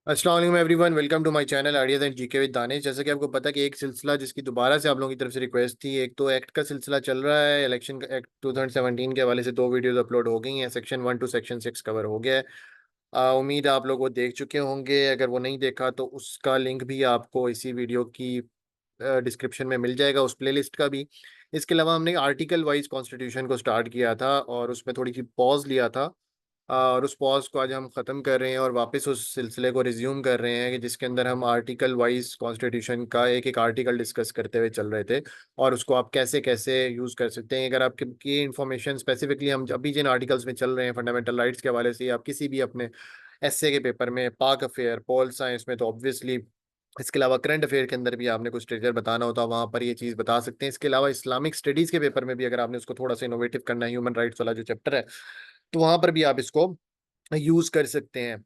अस्सलाम वालेकुम everyone, welcome to my channel ideas and GK with Danish. जैसे कि आपको पता है कि एक सिलसिला जिसकी दोबारा से आप लोगों की तरफ से रिक्वेस्ट थी, एक तो एक्ट का सिलसिला चल रहा है। इलेक्शन एक्ट 2017 के हवाले से दो वीडियोस अपलोड हो गई हैं। सेक्शन 1 टू सेक्शन 6 कवर हो गया है। उम्मीद है आप लोग वो देख चुके होंगे। अगर वो नहीं देखा तो उसका लिंक भी आपको इसी वीडियो की डिस्क्रिप्शन में मिल जाएगा, उस प्लेलिस्ट का भी। इसके अलावा हमने आर्टिकल वाइज कॉन्स्टिट्यूशन को स्टार्ट किया था और उसमें थोड़ी सी पॉज लिया था। और उस पॉज को आज हम ख़त्म कर रहे हैं और वापस उस सिलसिले को रिज्यूम कर रहे हैं कि जिसके अंदर हम आर्टिकल वाइज कॉन्स्टिट्यूशन का एक एक आर्टिकल डिस्कस करते हुए चल रहे थे और उसको आप कैसे कैसे यूज़ कर सकते हैं। अगर आपकी की इन्फॉर्मेशन स्पेसिफिकली हम अभी जिन आर्टिकल्स में चल रहे हैं फंडामेंटल राइट्स के हवाले से, आप किसी भी अपने एसए के पेपर में, पाक अफेयर, पॉल साइंस में, तो ऑब्वियसली इसके अलावा करंट अफेयर के अंदर भी आपने कुछ ट्रिगर बताना होता है, वहाँ पर ये चीज़ बता सकते हैं। इसके अलावा इस्लामिक स्टडीज़ के पेपर में भी अगर आपने उसको थोड़ा सा इनोवेटिव करना है, ह्यूमन राइट्स वाला जो चैप्टर है, तो वहाँ पर भी आप इसको यूज कर सकते हैं।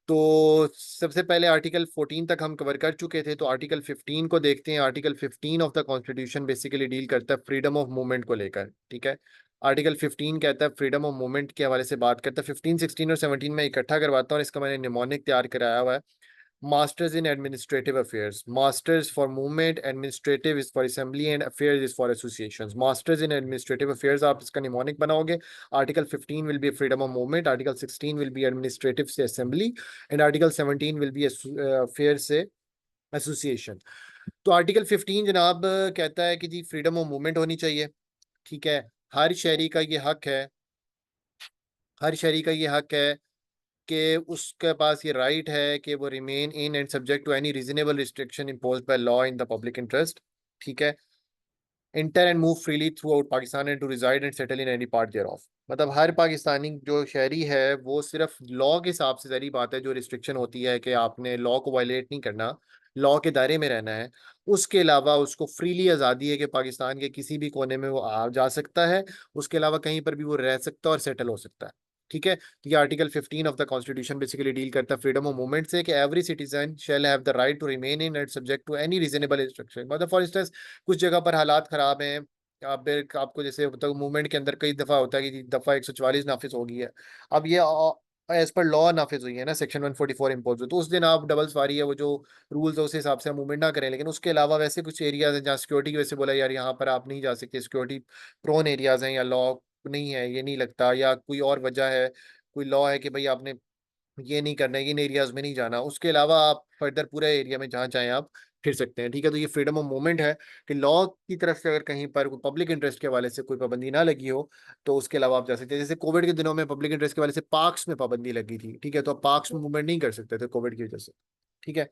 तो सबसे पहले आर्टिकल 14 तक हम कवर कर चुके थे, तो आर्टिकल 15 को देखते हैं। Article 15 of the constitution basically deal करता है फ्रीडम ऑफ मूवमेंट को लेकर। ठीक है, आर्टिकल 15 कहता है फ्रीडम ऑफ मूवमेंट के हवाले से बात करता है। 15, 16 और 17 में इकट्ठा करवाता हूँ और इसका मैंने निमोनिक तैयार कराया हुआ है। Masters in Administrative Affairs. Masters for Movement, Administrative is for Assembly and Affairs is for Associations. Masters in Administrative Affairs आप इसका निमोनिक बनाओगे। Article 15 will be freedom of movement, Article 16 will be administrative से assembly and Article 17 will be affairs से association। तो article 15 जनाब कहता है कि जी फ्रीडम ऑफ मूवमेंट होनी चाहिए। ठीक है, हर शहरी का ये हक है, हर शहरी का ये हक है कि उसके पास ये राइट है कि वो remain in and subject to any reasonable restriction imposed by law in the public interest. ठीक है, enter and move freely throughout Pakistan and to reside and settle in any part thereof. मतलब हर पाकिस्तानी जो शहरी है वो सिर्फ law के हिसाब से, सारी बात है, जो रिस्ट्रिक्शन होती है कि आपने लॉ को वायलेट नहीं करना, लॉ के दायरे में रहना है, उसके अलावा उसको फ्रीली आज़ादी है कि पाकिस्तान के किसी भी कोने में वो आ जा सकता है। उसके अलावा कहीं पर भी वो रह सकता है और सेटल हो सकता है। ठीक है, तो ये article 15 of the constitution basically deal करता है फ्रीडम ऑफ मूवमेंट से कि every citizen shall have the right to remain in and subject to any reasonable restriction. मतलब फॉर इंस्टेंस कुछ जगह पर हालात खराब हैं, आप आपको जैसे होता है मूवमेंट के अंदर कई दफा होता है कि दफा 144 नाफिज हो गई है, अब ये एज पर लॉ नाफिज हुई है ना, सेक्शन 144 इम्पोज हुई, तो उस दिन आप डबल सवारी है, वो जो रूल्स है उस हिसाब से मूवमेंट ना करें। लेकिन उसके अलावा वैसे कुछ एरियाज हैं जहाँ सिक्योरिटी की वजह से बोला यार यहाँ पर आप नहीं जा सकते, सिक्योरिटी प्रोन एरियाज हैं या लॉ नहीं है, ये नहीं लगता, या कोई और वजह है, कोई लॉ है कि भाई आपने ये नहीं करना है, इन एरियाज में नहीं जाना, उसके अलावा आप फर्दर पूरे एरिया में जहाँ चाहें आप फिर सकते हैं। ठीक है, तो ये फ्रीडम ऑफ मूवमेंट है कि लॉ की तरफ से अगर कहीं पर पब्लिक इंटरेस्ट के हवाले से कोई पाबंदी ना लगी हो तो उसके अलावा आप जा सकते हैं। जैसे कोविड के दिनों में पब्लिक इंटरेस्ट के हवाले से पार्क्स में पाबंदी लगी थी, ठीक है, तो आप पार्क्स में मूवमेंट नहीं कर सकते थे कोविड की वजह से। ठीक है,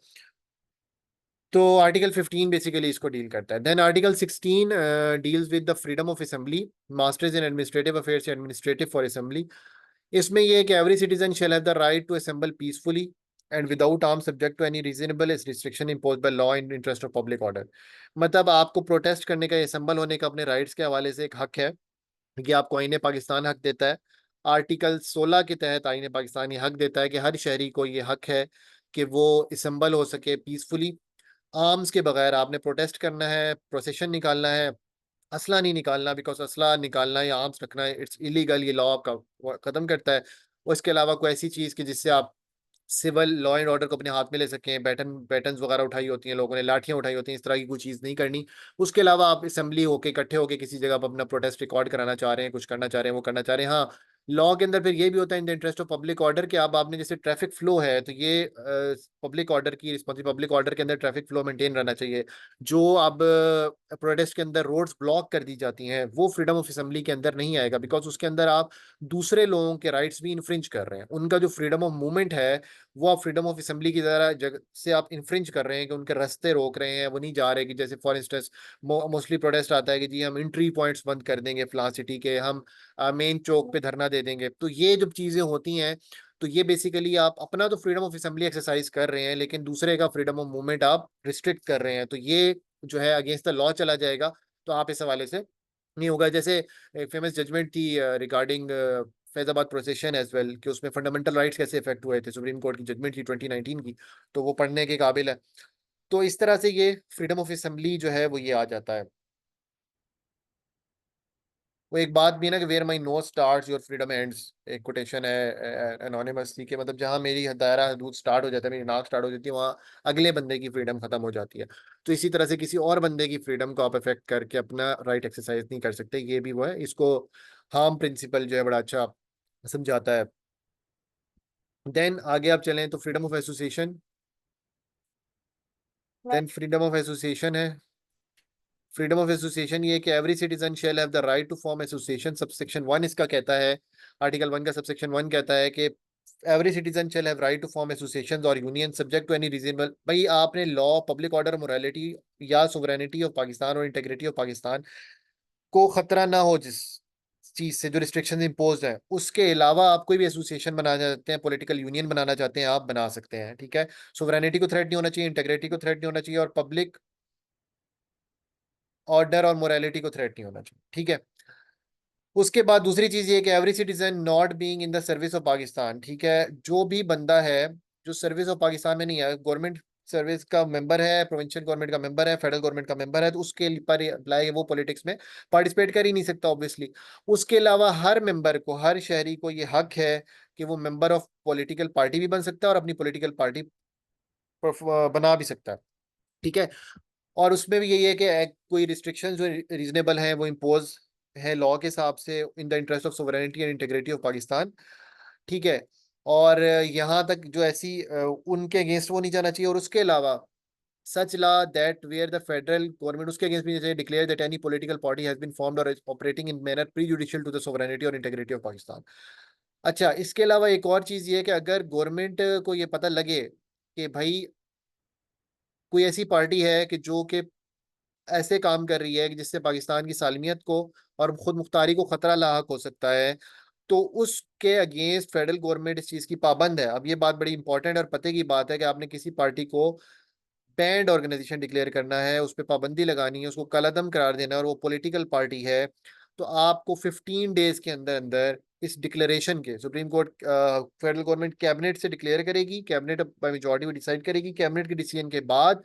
तो आर्टिकल 15 बेसिकली इसको डील करता है। Then article 16 deals with the freedom of assembly, masters in administrative affairs, administrative for assembly. इसमें यह है कि every citizen shall have the right to assemble peacefully and without arm subject to any reasonable restriction impose by law in interest of public order. मतलब आपको protest करने का, assemble होने का अपने राइट्स के हवाले से एक हक है, कि आपको आईने पाकिस्तान हक देता है। आर्टिकल 16 के तहत आईने पाकिस्तान ये हक देता है कि हर शहरी को ये हक है कि वो असेंबल हो सके पीसफुली, आर्म्स के बगैर। आपने प्रोटेस्ट करना है, प्रोसेशन निकालना है, असला नहीं निकालना, बिकॉज असला निकालना या आर्म्स रखना है इट्स इलीगल, ये लॉ आपका खत्म करता है। और इसके अलावा कोई ऐसी चीज की जिससे आप सिविल लॉ एंड ऑर्डर को अपने हाथ में ले सकें, बैटन्स वगैरह उठाई होती हैं लोगों ने, लाठियां उठाई होती हैं, इस तरह की कोई चीज़ नहीं करनी। उसके अलावा आप असेंबली होके, इकट्ठे होके किसी जगह पर अपना प्रोटेस्ट रिकॉर्ड कराना चाह रहे हैं, कुछ करना चाह रहे हैं, वो करना चाह रहे हैं। हाँ, लॉ के अंदर फिर ये भी होता है in the interest of public order कि अब आपने जैसे ट्रैफिक फ्लो है तो ये पब्लिक ऑर्डर की रिस्पॉन्सिबिलिटी, पब्लिक ऑर्डर के अंदर ट्रैफिक फ्लो मेंटेन रहना चाहिए। जो अब प्रोटेस्ट के अंदर रोड्स ब्लॉक कर दी जाती हैं वो फ्रीडम ऑफ असेंबली के अंदर नहीं आएगा, बिकॉज उसके अंदर आप दूसरे लोगों के राइट्स भी इन्फ्रिंज कर रहे हैं। उनका जो फ्रीडम ऑफ मूवमेंट है वो आप फ्रीडम ऑफ असेंबली की तरह जगह से आप इन्फ्रिंज कर रहे हैं, कि उनके रास्ते रोक रहे हैं, वो नहीं जा रहे। कि जैसे फॉर इंस्टेंस मोस्टली प्रोटेस्ट आता है कि जी हम एंट्री पॉइंट्स बंद कर देंगे फलां सिटी के, हम मेन चौक पे धरना दे देंगे। तो ये जब चीजें होती हैं तो ये बेसिकली आप अपना तो फ्रीडम ऑफ असेंबली एक्सरसाइज कर रहे हैं लेकिन दूसरे का फ्रीडम ऑफ मूवमेंट आप रिस्ट्रिक्ट कर रहे हैं, तो ये जो है अगेंस्ट द लॉ चला जाएगा। तो आप इस हवाले से नहीं होगा। जैसे एक फेमस जजमेंट थी regarding Faizabad procession as well, कि उसमें फंडामेंटल राइट्स कैसे इफेक्ट हुए थे, सुप्रीम कोर्ट की जजमेंट थी 2019 की, तो वो पढ़ने के काबिल है। तो इस तरह से ये फ्रीडम ऑफ असेंबली जो है वो ये आ जाता है। वो एक बात भी है ना कि where my nose starts your freedom ends, एक कोटेशन है एनोनिमस की, मतलब जहां मेरी दायरा हदूद स्टार्ट हो जाता है, मेरी नाक स्टार्ट हो जाती है, वहां अगले बंदे की फ्रीडम खत्म हो जाती है। तो इसी तरह से किसी और बंदे की फ्रीडम को आप अफेक्ट करके अपना राइट एक्सरसाइज नहीं कर सकते, ये भी वो है। इसको हार्म प्रिंसिपल जो है बड़ा अच्छा समझाता है। देन आगे आप चलें तो freedom of association. Then freedom of association है, फ्रीडम ऑफ एसोसिएशन ये कि every citizen shall have the right to form association, subsection 1 इसका कहता है, आर्टिकल 1 का सबसेक्शन 1 कहता है कि every citizen shall have right to form associations और union subject to any reasonable. भाई आपने लॉ, पब्लिक ऑर्डर, मोरालिटी या सोवरेनिटी ऑफ पाकिस्तान और इंटीग्रिटी ऑफ पाकिस्तान को खतरा ना हो जिस चीज से, जो रिस्ट्रिक्शन इम्पोज है, उसके अलावा आप कोई भी एसोसिएशन बनाना चाहते हैं, पॉलिटिकल यूनियन बनाना चाहते हैं, आप बना सकते हैं, ठीक है। सोवरेनिटी को थ्रेट नहीं होना चाहिए, इंटीग्रिटी को थ्रेट नहीं होना चाहिए, और पब्लिक ऑर्डर और मोरालिटी को थ्रेट नहीं होना चाहिए, ठीक है। उसके बाद दूसरी चीज ये कि every citizen not being in the service of Pakistan, ठीक है, जो भी बंदा है जो सर्विस ऑफ पाकिस्तान में नहीं है, गवर्नमेंट सर्विस का मेंबर है, प्रोविंशियल गवर्नमेंट का मेंबर है, फेडरल गवर्नमेंट का मेंबर है, तो उसके पर अप्लाई वो पॉलिटिक्स में पार्टिसिपेट कर ही नहीं सकता ऑब्वियसली। उसके अलावा हर मेंबर को, हर शहरी को ये हक है कि वो मेंबर ऑफ पॉलिटिकल पार्टी भी बन सकता है और अपनी पॉलिटिकल पार्टी बना भी सकता है, ठीक है। और उसमें भी यही है कि कोई रिस्ट्रिक्शन जो रीजनेबल हैं वो इम्पोज है लॉ के हिसाब से, in the interest of sovereignty and integrity of Pakistan, ठीक है। और यहाँ तक जो ऐसी उनके अगेंस्ट वो नहीं जाना चाहिए। और उसके अलावा such law that where the federal government, उसके अगेंस्ट भी declare that any political party has been formed और operating in manner prejudicial to the sovereignty और इंटीग्रिटी ऑफ पाकिस्तान। अच्छा, इसके अलावा एक और चीज ये है कि अगर गवर्नमेंट को ये पता लगे कि भाई कोई ऐसी पार्टी है कि जो कि ऐसे काम कर रही है कि जिससे पाकिस्तान की सालमियत को और खुद मुख्तारी को खतरा लाक हो सकता है, तो उसके अगेंस्ट फेडरल गवर्नमेंट इस चीज की पाबंद है। अब ये बात बड़ी इंपॉर्टेंट और पते की बात है कि आपने किसी पार्टी को बैंड ऑर्गेनाइजेशन डिक्लेयर करना है, उस पर पाबंदी लगानी है, उसको कलअदम करार देना है, और वो पॉलिटिकल पार्टी है, तो आपको 15 डेज के अंदर अंदर इस डिक्लेरेशन के, supreme court federal government cabinet से डिक्लेयर करेगी, कैबिनेट बाय मेजॉरिटी में डिसाइड करेगी, कैबिनेट के डिसीजन के बाद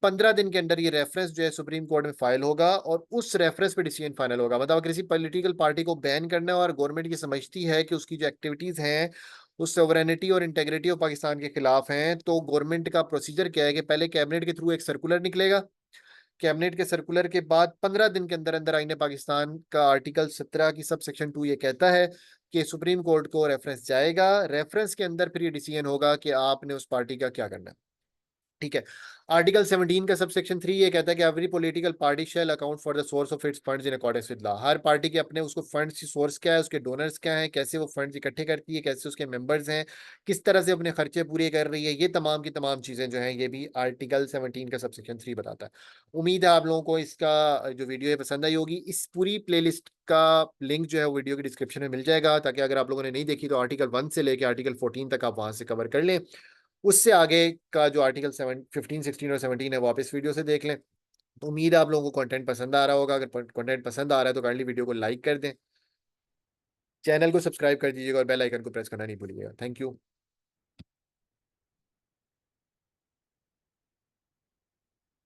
15 दिन के अंदर ये रेफरेंस जो है सुप्रीम कोर्ट में फाइल होगा और उस रेफरेंस पे डिसीजन फाइनल होगा। मतलब अगर किसी पॉलिटिकल पार्टी को बैन करना है और गवर्नमेंट ये समझती है कि उसकी जो एक्टिविटीज हैं उस सोवरेनिटी और इंटेग्रिटी ऑफ पाकिस्तान के खिलाफ हैं, तो गवर्नमेंट का प्रोसीजर क्या है कि पहले कैबिनेट के थ्रू एक सर्कुलर निकलेगा, कैबिनेट के सर्कुलर के बाद 15 दिन के अंदर अंदर आईने पाकिस्तान का आर्टिकल 17 की सब सेक्शन 2 ये कहता है कि सुप्रीम कोर्ट को रेफरेंस जाएगा, रेफरेंस के अंदर फिर ये डिसीजन होगा कि आपने उस पार्टी का क्या करना है, ठीक है। आर्टिकल 17 का सब सेक्शन 3 ये कहता है कि every political party shall account for the source of its funds in accordance with law. हर पार्टी के अपने उसको फंड्स की सोर्स क्या है, उसके डोनर्स क्या हैं, कैसे वो फंड्स इकट्ठे करती है, कैसे उसके मेंबर्स हैं, किस तरह से अपने खर्चे पूरे कर रही है, ये तमाम की तमाम चीजें जो हैं ये भी आर्टिकल 17 का सब सेक्शन 3 बताता है। उम्मीद है आप लोगों को इसका जो वीडियो है पसंद आई होगी। इस पूरी प्लेलिस्ट का लिंक जो है वो वीडियो के डिस्क्रिप्शन में मिल जाएगा, ताकि अगर आप लोगों ने नहीं देखी तो आर्टिकल 1 से लेकर आर्टिकल 14 तक आप वहां से कवर कर लें। उससे आगे का जो आर्टिकल 7, 15, 16 और 17 है वो आप इस वीडियो से देख लें। तो उम्मीद है आप लोगों को कंटेंट पसंद आ रहा होगा। अगर कंटेंट पसंद आ रहा है तो काइंडली वीडियो को लाइक कर दें, चैनल को सब्सक्राइब कर दीजिएगा और बेल आइकन को प्रेस करना नहीं भूलिएगा। Thank you.